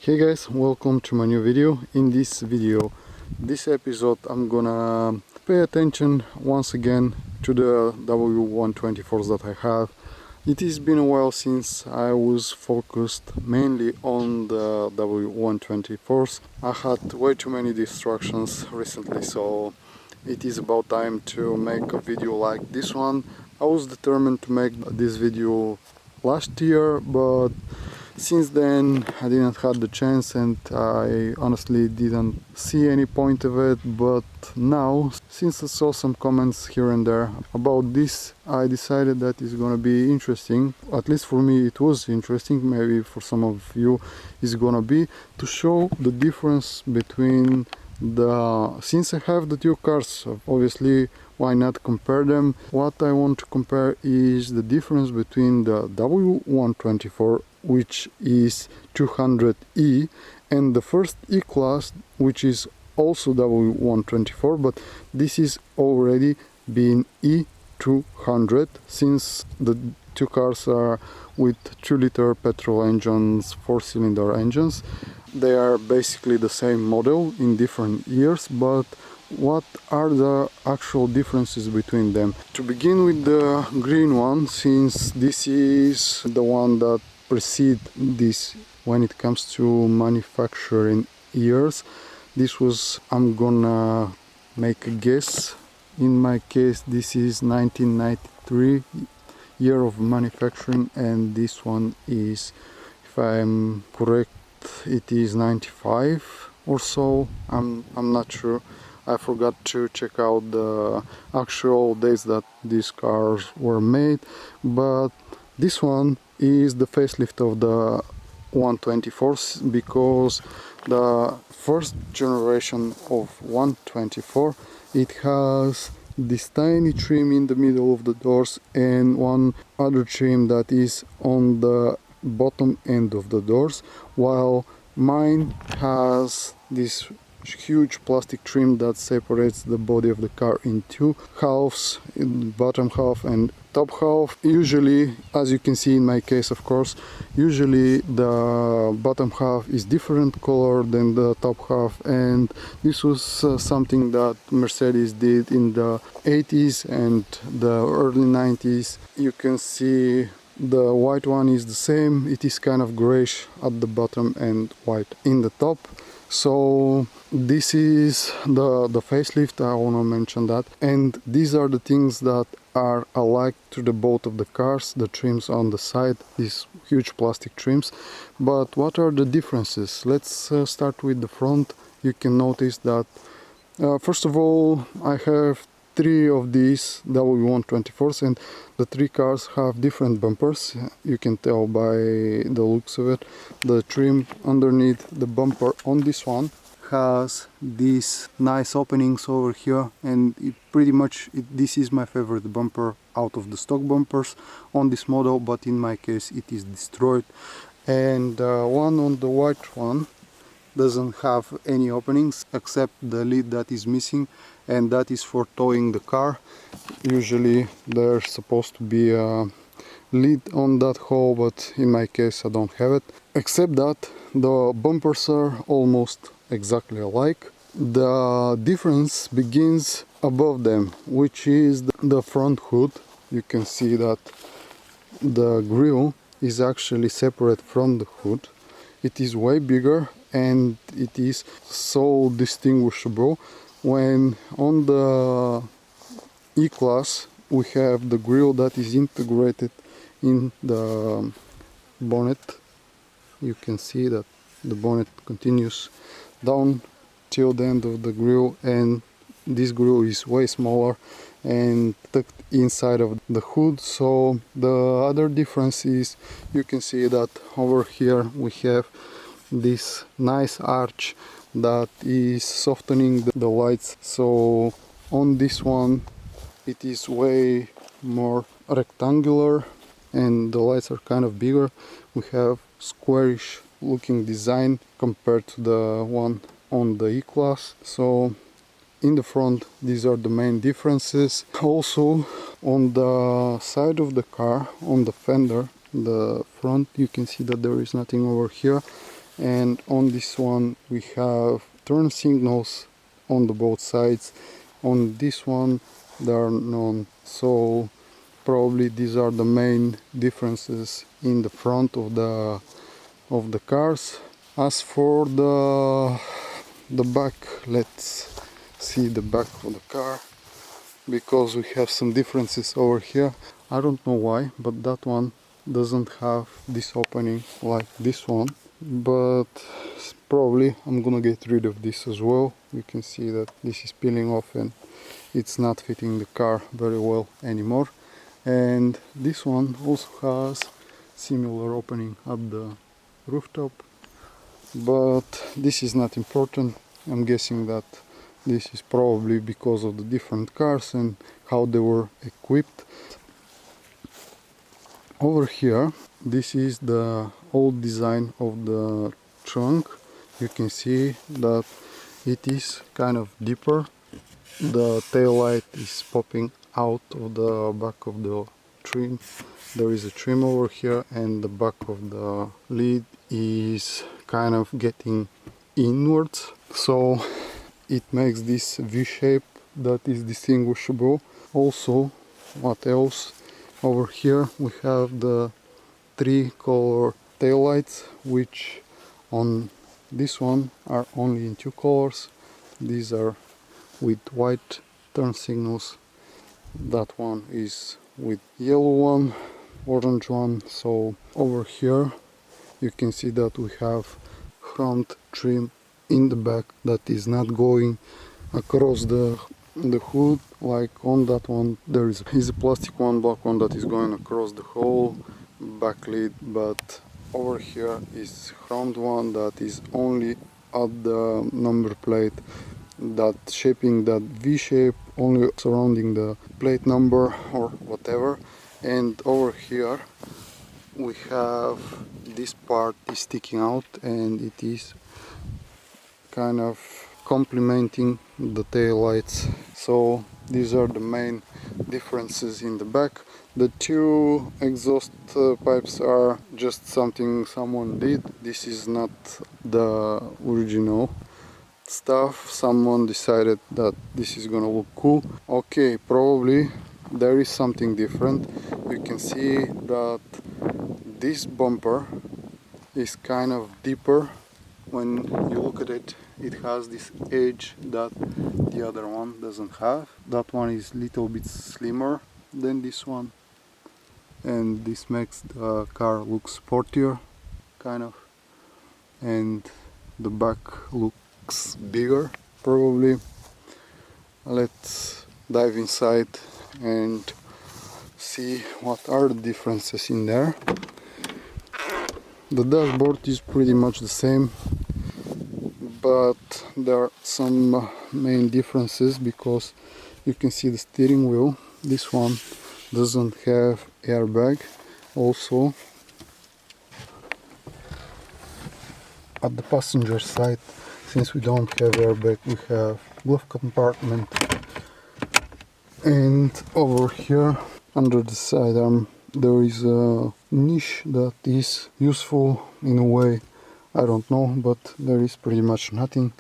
Hey guys, welcome to my new video. In this episode, I'm gonna pay attention once again to the W124s that I have. It has been a while since I was focused mainly on the W124s. I had way too many distractions recently, so it is about time to make a video like this one. I was determined to make this video last year, but since then I didn't have the chance and I honestly didn't see any point of it. But now, since I saw some comments here and there about this, I decided that it's gonna be interesting. At least for me it was interesting, maybe for some of you it's gonna be, to show the difference between since I have the two cars, obviously why not compare them. What I want to compare is the difference between the W124, which is 200E, and the first E-Class, which is also W124, but this is already been E200, since the two cars are with 2-liter petrol engines, 4-cylinder engines. They are basically the same model in different years, but what are the actual differences between them? To begin with the green one, since this is the one that precedes this when it comes to manufacturing years. This was, I'm gonna make a guess, in my case this is 1993 year of manufacturing, and this one is, if I'm correct, it is 95 or so. I'm not sure. I forgot to check out the actual dates that these cars were made, but this one is the facelift of the 124s, because the first generation of 124, it has this tiny trim in the middle of the doors and one other trim that is on the bottom end of the doors, while mine has this huge plastic trim that separates the body of the car in two halves, bottom half and top half. Usually, as you can see in my case, of course, usually the bottom half is different color than the top half, and this was something that Mercedes did in the 80s and the early 90s. You can see the white one is the same. It is kind of grayish at the bottom and white in the top. So this is the facelift, I want to mention that. And these are the things that are alike to the both of the cars, the trims on the side, these huge plastic trims. But what are the differences? Let's start with the front. You can notice that first of all, I have three of these W124s, and the three cars have different bumpers. You can tell by the looks of it. The trim underneath the bumper on this one has these nice openings over here, and this is my favorite bumper out of the stock bumpers on this model, but in my case it is destroyed. And one on the white one doesn't have any openings except the lid that is missing, and that is for towing the car. Usually there's supposed to be a lid on that hole, but in my case I don't have it. Except that the bumpers are almost exactly alike. The difference begins above them, which is the front hood. You can see that the grille is actually separate from the hood. It is way bigger and it is so distinguishable. When on the E-Class we have the grille that is integrated in the bonnet. You can see that the bonnet continues down till the end of the grille, and this grille is way smaller and tucked inside of the hood. So the other difference is, you can see that over here we have this nice arch that is softening the lights. So on this one it is way more rectangular and the lights are kind of bigger. We have squarish looking design compared to the one on the E-Class. So in the front, these are the main differences. Also on the side of the car, on the fender, the front, you can see that there is nothing over here, and on this one we have turn signals on the both sides. On this one there are none, so probably these are the main differences in the front of the cars. As for the back, let's see the back of the car, because we have some differences over here. I don't know why, but that one doesn't have this opening like this one, but probably I'm gonna get rid of this as well. You can see that this is peeling off and it's not fitting the car very well anymore. And this one also has similar opening at the rooftop, but this is not important. I'm guessing that this is probably because of the different cars and how they were equipped. Over here, this is the old design of the trunk. You can see that it is kind of deeper. The tail light is popping out of the back of the trim. There is a trim over here, and the back of the lid is kind of getting inwards, so it makes this V shape that is distinguishable. Also, what else? Over here we have the 3-color taillights, which on this one are only in 2 colors. These are with white turn signals. That one is with yellow one, orange one. So over here you can see that we have front trim in the back that is not going across the hood. Like on that one there is a plastic one, black one, that is going across the whole back lid, but over here is chromed one that is only at the number plate, that shaping that V shape only surrounding the plate number or whatever. And over here we have this part is sticking out, and it is kind of complementing the tail lights. So these are the main differences in the back. The 2 exhaust pipes are just something someone did. This is not the original stuff. Someone decided that this is gonna look cool. Okay, probably there is something different. You can see that this bumper is kind of deeper. When you look at it, it has this edge that the other one doesn't have. That one is a little bit slimmer than this one, and this makes the car look sportier, kind of, and the back looks bigger probably. Let's dive inside and see what are the differences in there. The dashboard is pretty much the same, but there are some main differences, because you can see the steering wheel. This one doesn't have airbag. Also, at the passenger side, since we don't have airbag, we have glove compartment. And over here under the sidearm there is a niche that is useful in a way, I don't know, but there is pretty much nothing.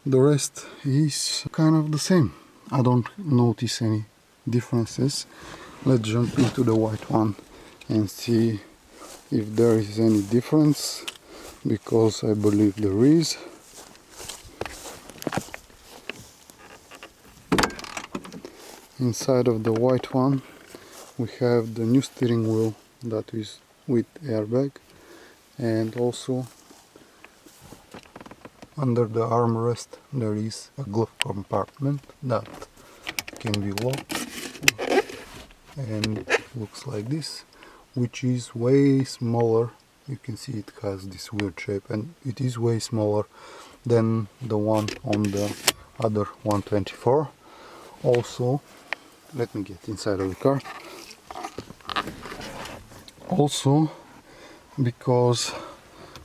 The rest is kind of the same. I don't notice any differences. Let's jump into the white one and see if there is any difference, because I believe there is. Inside of the white one we have the new steering wheel that is with airbag, and also under the armrest there is a glove compartment that can be locked, and looks like this, which is way smaller. You can see it has this weird shape, and it is way smaller than the one on the other 124. Also, let me get inside of the car. Also, because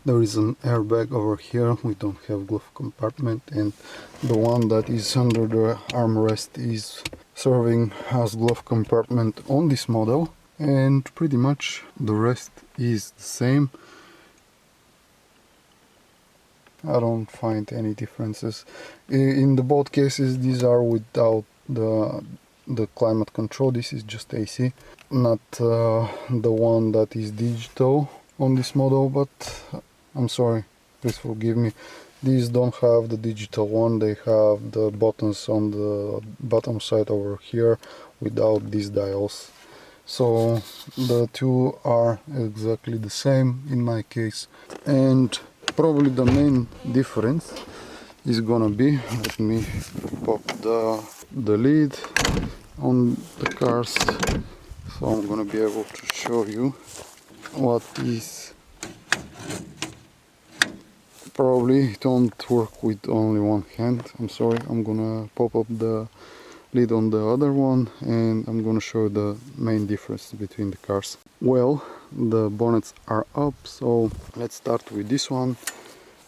there is an airbag over here, we don't have glove compartment, and the one that is under the armrest is serving as glove compartment on this model, and pretty much the rest is the same. I don't find any differences. In the both cases, these are without the climate control. This is just AC, not the one that is digital on this model, but I'm sorry, please forgive me. These don't have the digital one, they have the buttons on the bottom side over here without these dials. So the two are exactly the same in my case. And probably the main difference is gonna be, let me pop the lid on the cars, so I'm gonna be able to show you what is. Probably it don't work with only one hand, I'm sorry. I'm gonna pop up the lid on the other one and I'm gonna show the main difference between the cars. Well, the bonnets are up, so let's start with this one.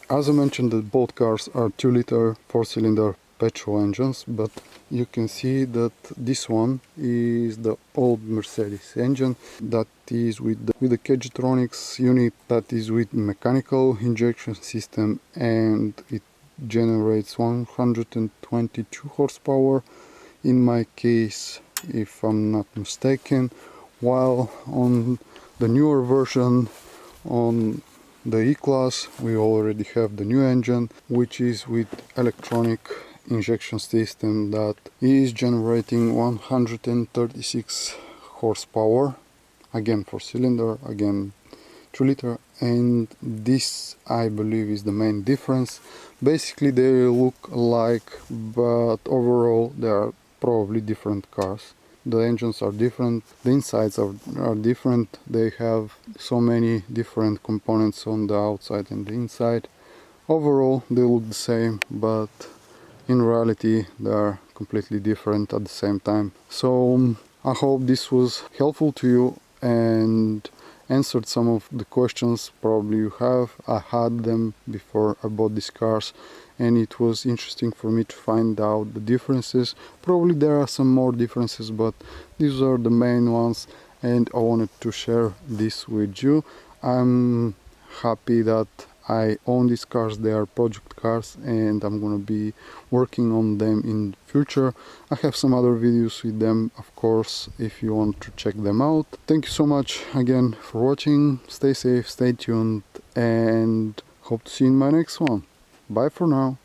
As I mentioned, that both cars are 2-liter 4-cylinder petrol engines, but you can see that this one is the old Mercedes engine that is with the Kgetronics unit, that is with mechanical injection system, and it generates 122 horsepower in my case, if I'm not mistaken, while on the newer version, on the E-Class, we already have the new engine, which is with electronic injection system that is generating 136 horsepower, again 4-cylinder, again 2-liter, and this I believe is the main difference. Basically they look alike, but overall they are probably different cars. The engines are different, the insides are different, they have so many different components on the outside and the inside. Overall they look the same, but in reality they are completely different at the same time. So I hope this was helpful to you and answered some of the questions probably you have. I had them before I bought these cars, and it was interesting for me to find out the differences. Probably there are some more differences, but these are the main ones and I wanted to share this with you. I'm happy that I own these cars. They are project cars and I'm gonna be working on them in the future. I have some other videos with them, of course, if you want to check them out. Thank you so much again for watching. Stay safe, stay tuned, and hope to see you in my next one. Bye for now.